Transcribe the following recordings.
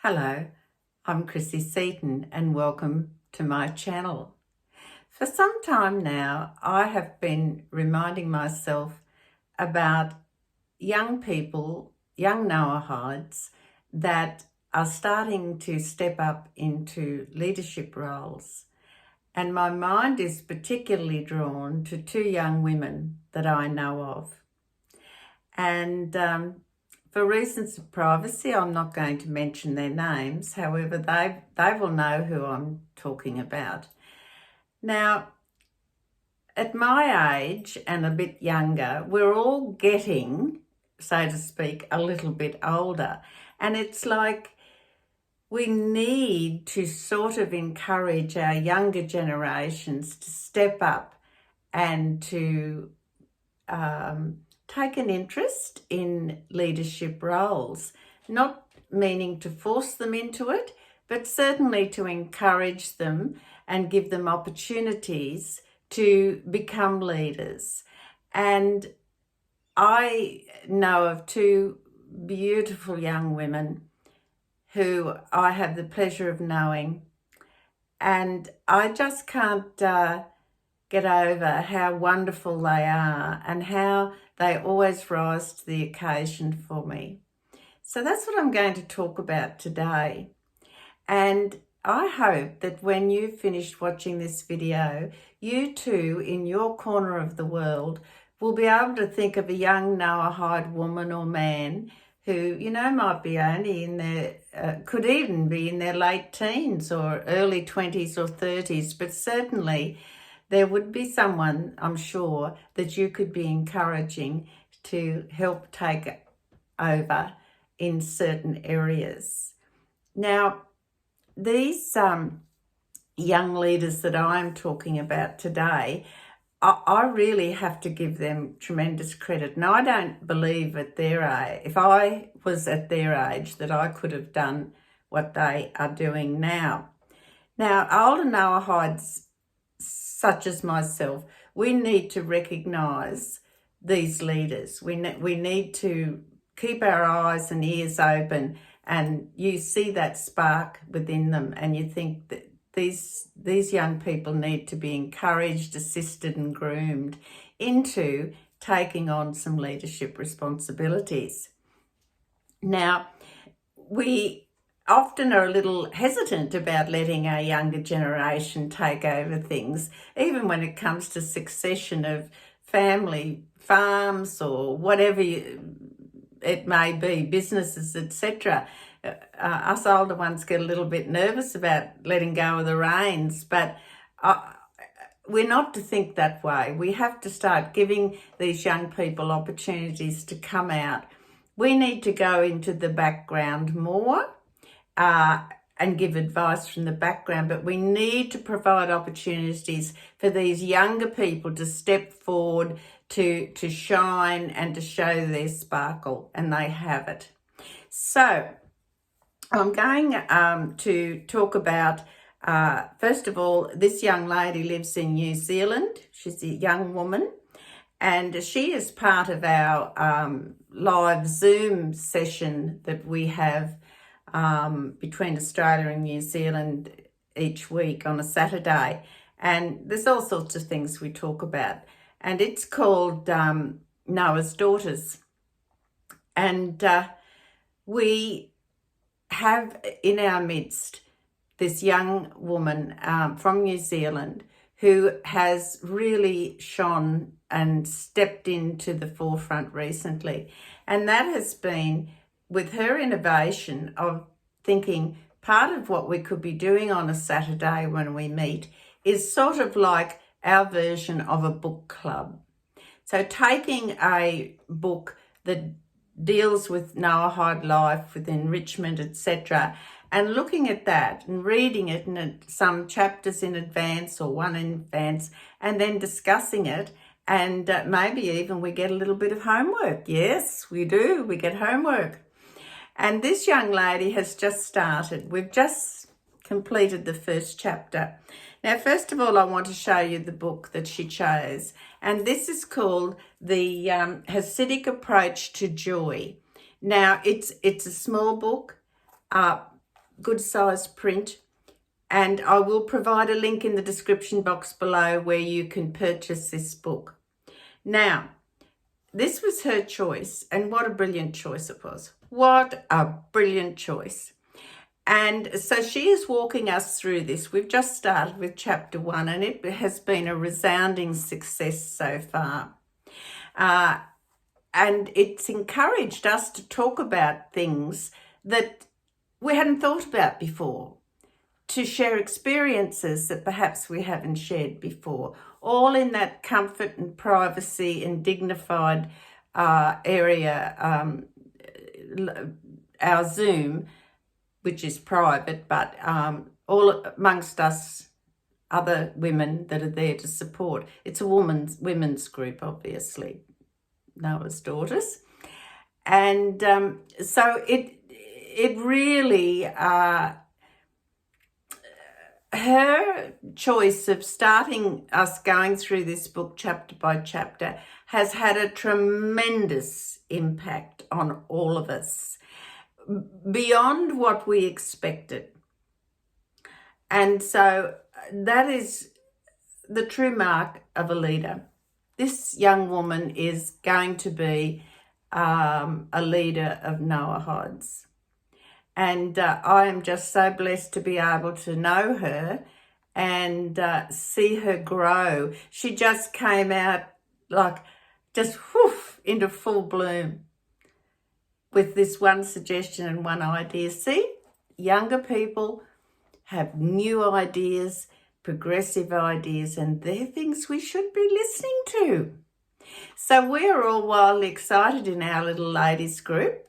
Hello, I'm Chrissy Seaton and welcome to my channel. For some time now, I have been reminding myself about young people, young Noahides that are starting to step up into leadership roles. And my mind is particularly drawn to two young women that I know of. And for reasons of privacy, I'm not going to mention their names. However, they will know who I'm talking about. Now, at my age and a bit younger, we're all getting, so to speak, a little bit older. And it's like we need to sort of encourage our younger generations to step up and to take an interest in leadership roles, not meaning to force them into it, but certainly to encourage them and give them opportunities to become leaders. And I know of two beautiful young women who I have the pleasure of knowing, and I just can't get over how wonderful they are and how they always rise to the occasion for me. So that's what I'm going to talk about today. And I hope that when you've finished watching this video, you too, in your corner of the world, will be able to think of a young Noahide woman or man who, might be only in their, could even be in their late teens or early 20s or 30s, but certainly there would be someone, I'm sure, that you could be encouraging to help take over in certain areas. Now, these young leaders that I'm talking about today, I really have to give them tremendous credit. Now, I don't believe at their age, if I was at their age, that I could have done what they are doing now. Now, older Noahides, such as myself, we need to recognise these leaders. We need to keep our eyes and ears open, and you see that spark within them and you think that these young people need to be encouraged, assisted and groomed into taking on some leadership responsibilities. Now, we often are a little hesitant about letting our younger generation take over things, even when it comes to succession of family farms or whatever it may be, businesses, etc. Us older ones get a little bit nervous about letting go of the reins, but we're not to think that way. We have to start giving these young people opportunities to come out. We need to go into the background more and give advice from the background, but we need to provide opportunities for these younger people to step forward, to shine and to show their sparkle, and they have it. So I'm going to talk about, first of all, this young lady lives in New Zealand. She's a young woman, and she is part of our live Zoom session that we have between Australia and New Zealand each week on a Saturday. And there's all sorts of things we talk about. And it's called Noah's Daughters. And we have in our midst this young woman from New Zealand who has really shone and stepped into the forefront recently. And that has been with her innovation of thinking part of what we could be doing on a Saturday when we meet is sort of like our version of a book club. So taking a book that deals with Noahide life, with enrichment, etc., and looking at that and reading it in some chapters in advance or one in advance, and then discussing it, and maybe even we get a little bit of homework. Yes, we do. We get homework. And this young lady has just started. We've just completed the first chapter. Now, first of all, I want to show you the book that she chose. And this is called The Hasidic Approach to Joy. Now, it's a small book. good sized print, and I will provide a link in the description box below where you can purchase this book. Now, this was her choice, and what a brilliant choice it was. What a brilliant choice. And so she is walking us through this. We've just started with chapter 1, and it has been a resounding success so far. And it's encouraged us to talk about things that we hadn't thought about before, to share experiences that perhaps we haven't shared before, all in that comfort and privacy and dignified area, our Zoom, which is private, but all amongst us other women that are there to support. It's a women's group, obviously, Noah's Daughters. And so it really, her choice of starting us going through this book chapter by chapter has had a tremendous impact on all of us, beyond what we expected. And so that is the true mark of a leader. This young woman is going to be a leader of Noahides. And I am just so blessed to be able to know her and see her grow. She just came out like just into full bloom with this one suggestion and one idea. See, younger people have new ideas, progressive ideas, and they're things we should be listening to. So we're all wildly excited in our little ladies group,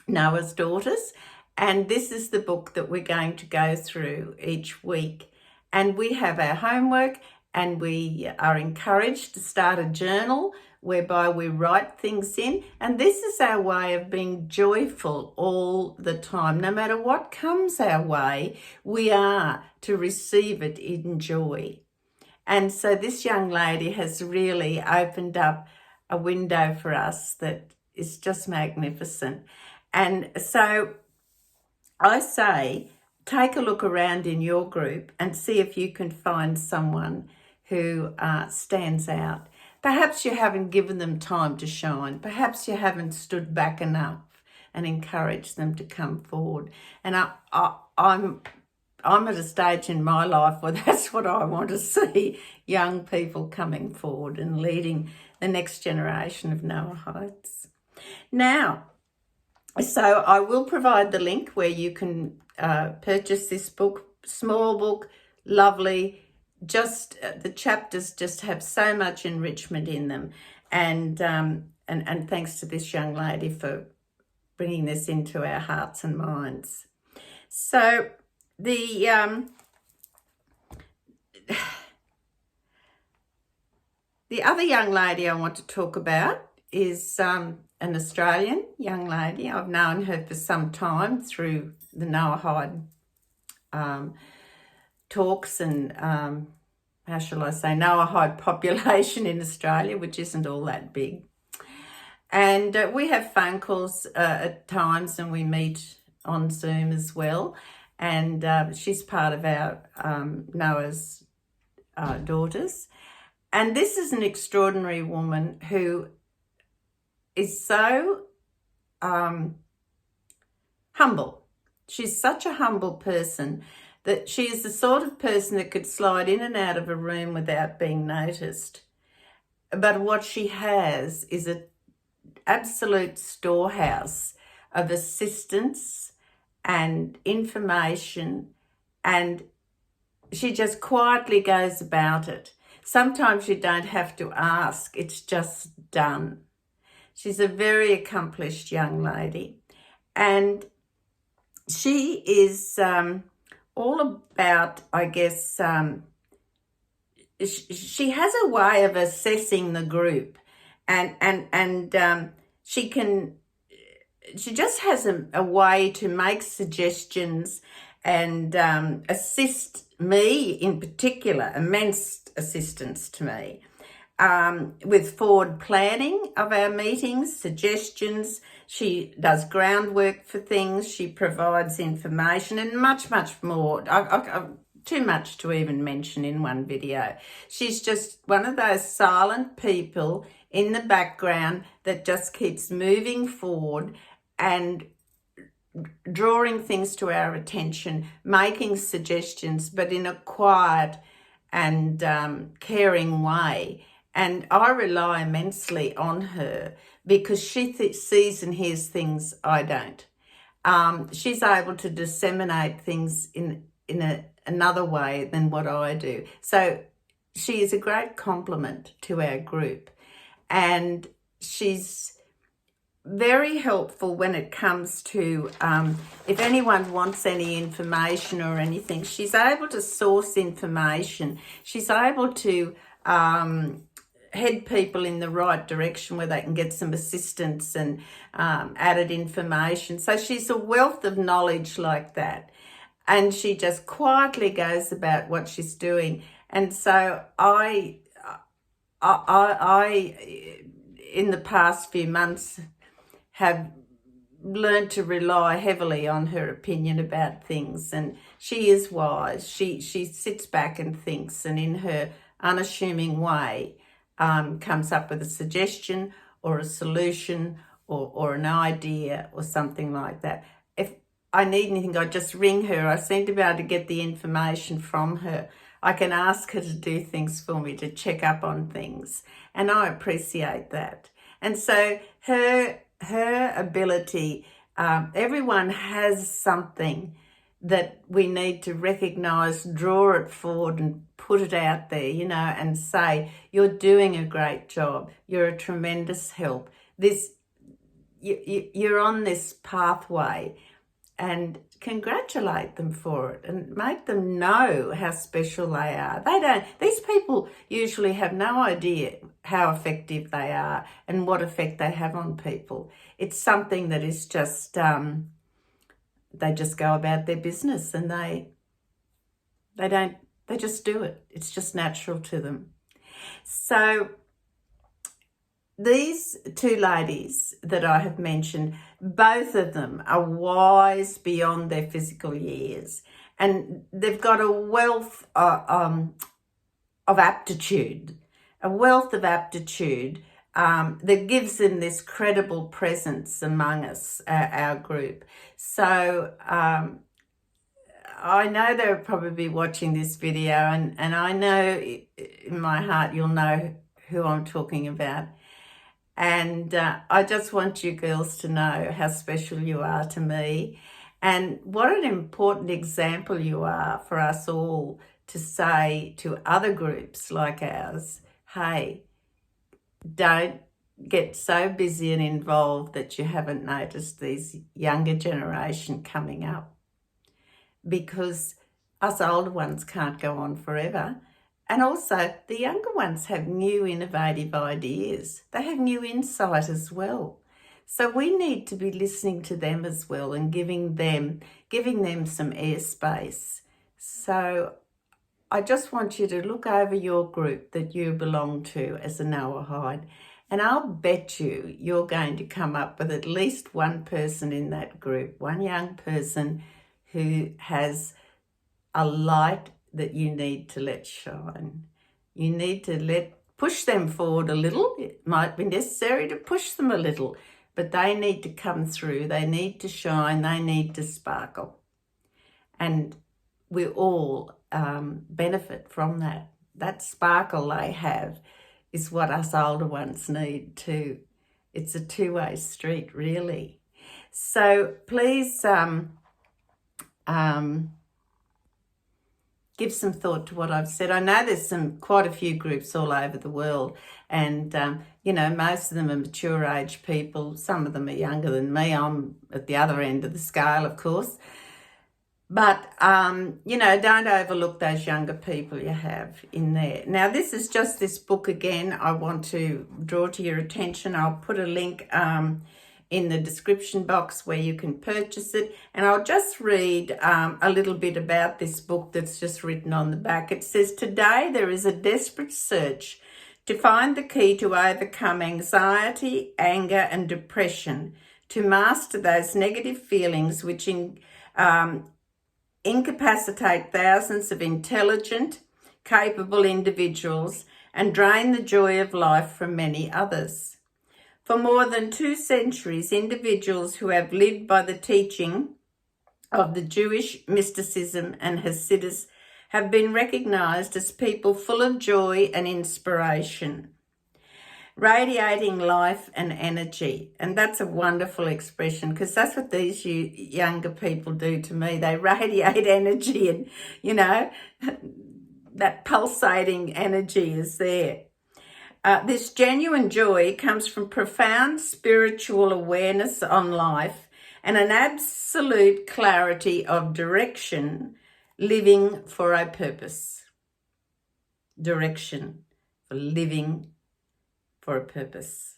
Noah's Daughters, and this is the book that we're going to go through each week. And we have our homework, and we are encouraged to start a journal whereby we write things in. And this is our way of being joyful all the time. No matter what comes our way, we are to receive it in joy. And so this young lady has really opened up a window for us that is just magnificent. And so I say, take a look around in your group and see if you can find someone who stands out. Perhaps you haven't given them time to shine. Perhaps you haven't stood back enough and encouraged them to come forward. And I'm at a stage in my life where that's what I want to see, young people coming forward and leading the next generation of Noahides. Now, so I will provide the link where you can purchase this book, small book, lovely. Just the chapters just have so much enrichment in them, and thanks to this young lady for bringing this into our hearts and minds. So the other young lady I want to talk about is an Australian young lady. I've known her for some time through the Noahide talks and, how shall I say, Noahide population in Australia, which isn't all that big. And we have phone calls at times, and we meet on Zoom as well. And she's part of our Noah's Daughters. And this is an extraordinary woman who is so humble. She's such a humble person that she is the sort of person that could slide in and out of a room without being noticed. But what she has is an absolute storehouse of assistance and information, and she just quietly goes about it. Sometimes you don't have to ask, it's just done. She's a very accomplished young lady, and she is all about, I guess, she has a way of assessing the group, and she just has a way to make suggestions and assist me in particular, immense assistance to me, with forward planning of our meetings, suggestions, She does groundwork for things. She provides information and much, much more. Too much to even mention in one video. She's just one of those silent people in the background that just keeps moving forward and drawing things to our attention, making suggestions, but in a quiet and caring way. And I rely immensely on her because she sees and hears things I don't. She's able to disseminate things in another way than what I do. So she is a great compliment to our group. And she's very helpful when it comes to if anyone wants any information or anything. She's able to source information. She's able to head people in the right direction where they can get some assistance and added information. So she's a wealth of knowledge like that. And she just quietly goes about what she's doing. And so I in the past few months, have learned to rely heavily on her opinion about things. And she is wise. She sits back and thinks, and in her unassuming way, comes up with a suggestion or a solution or an idea or something like that. If I need anything, I just ring her. I seem to be able to get the information from her. I can ask her to do things for me, to check up on things, and I appreciate that. And so her ability, everyone has something that we need to recognise, draw it forward and put it out there, and say, you're doing a great job. You're a tremendous help. You're on this pathway, and congratulate them for it and make them know how special they are. These people usually have no idea how effective they are and what effect they have on people. It's something that is just, they just go about their business and they just do it. It's just natural to them. So these two ladies that I have mentioned, both of them are wise beyond their physical years, and they've got a wealth of aptitude, that gives them this credible presence among us, our group. So I know they'll probably be watching this video, and I know in my heart you'll know who I'm talking about. And I just want you girls to know how special you are to me, and what an important example you are for us all to say to other groups like ours, hey, don't get so busy and involved that you haven't noticed these younger generation coming up, because us older ones can't go on forever. And also, the younger ones have new innovative ideas. They have new insight as well. So we need to be listening to them as well and giving them some airspace. So I just want you to look over your group that you belong to as a Noahide, and I'll bet you're going to come up with at least one person in that group, one young person who has a light that you need to let shine. You need to push them forward a little. It might be necessary to push them a little, but they need to come through. They need to shine. They need to sparkle. And we all benefit from that. That sparkle they have is what us older ones need too. It's a two-way street, really. So please give some thought to what I've said. I know there's quite a few groups all over the world, and most of them are mature age people. Some of them are younger than me. I'm at the other end of the scale, of course. But, don't overlook those younger people you have in there. Now, this is just this book again. I want to draw to your attention. I'll put a link in the description box where you can purchase it. And I'll just read a little bit about this book that's just written on the back. It says, today there is a desperate search to find the key to overcome anxiety, anger and depression, to master those negative feelings which incapacitate thousands of intelligent, capable individuals and drain the joy of life from many others. For more than 2 centuries, individuals who have lived by the teaching of the Jewish mysticism and Hasidus have been recognized as people full of joy and inspiration, radiating life and energy. And that's a wonderful expression, because that's what these younger people do to me. They radiate energy, and, you know, that pulsating energy is there. This genuine joy comes from profound spiritual awareness on life and an absolute clarity of direction, living for a purpose. Direction for living for a purpose.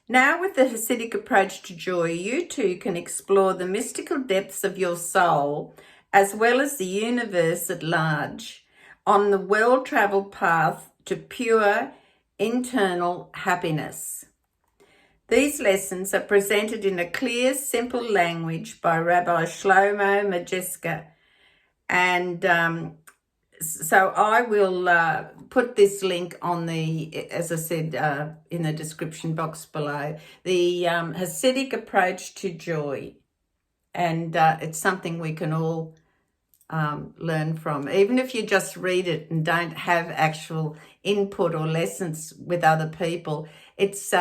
Now, with the Hasidic approach to joy, you too can explore the mystical depths of your soul as well as the universe at large on the well-traveled path to pure internal happiness. These lessons are presented in a clear, simple language by Rabbi Shlomo Majeska, and so I will put this link on as I said, in the description box below, the Hasidic approach to joy, and it's something we can all learn from, even if you just read it and don't have actual input or lessons with other people. It's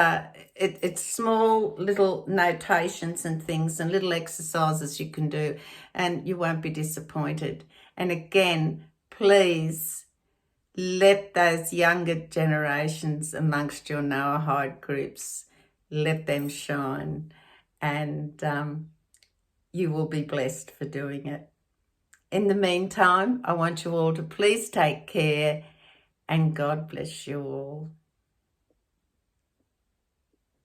small little notations and things and little exercises you can do, and you won't be disappointed. And again, please let those younger generations amongst your Noahide groups, let them shine, and you will be blessed for doing it. In the meantime, I want you all to please take care, and God bless you all.